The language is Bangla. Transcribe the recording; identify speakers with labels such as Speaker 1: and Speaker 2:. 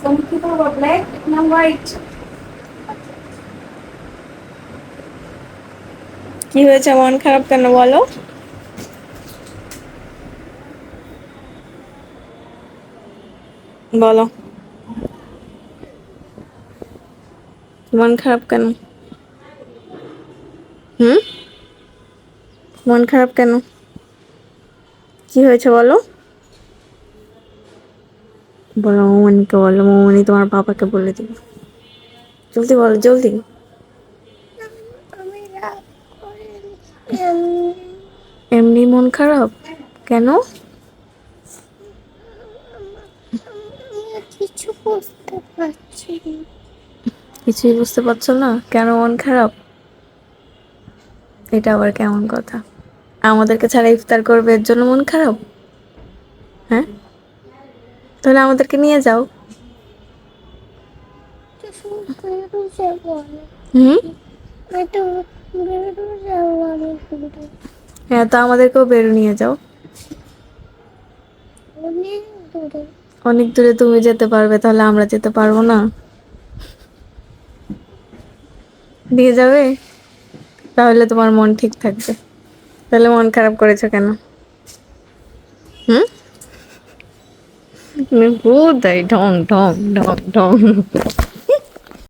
Speaker 1: তুমি কি পরবো, ব্ল্যাক না হোয়াইট? কি হয়েছে, মন খারাপ কেন বলো? বলো, মন খারাপ কেন? হুম, মন খারাপ কেন? কি হয়েছে বলো? বলো মৌমনিকে, বলো মৌমনি তোমার বাবাকে বলে দিবে। জলদি বলো, জলদি। এমনি মন খারাপ কেন? কিছু বুঝতে পারছি না। কিছুই বুঝতে পারছো না? কেন মন খারাপ? এটা আবার কেমন কথা? আমাদেরকে ছাড়া ইফতার করবে এর জন্য মন খারাপ? হ্যাঁ, তাহলে আমাদেরকে নিয়ে যাও। হুম, হ্যাঁ, তো আমাদেরকেও বেরো নিয়ে যাও। অনেক দূরে তুমি যেতে পারবে, তাহলে আমরা যেতে পারবো না? দিয়ে যাবে? তাহলে তোমার মন ঠিক থাকবে। তাহলে মন খারাপ করেছো কেন? হুম, ভূত, ঢং ঢং ঢং ঢং।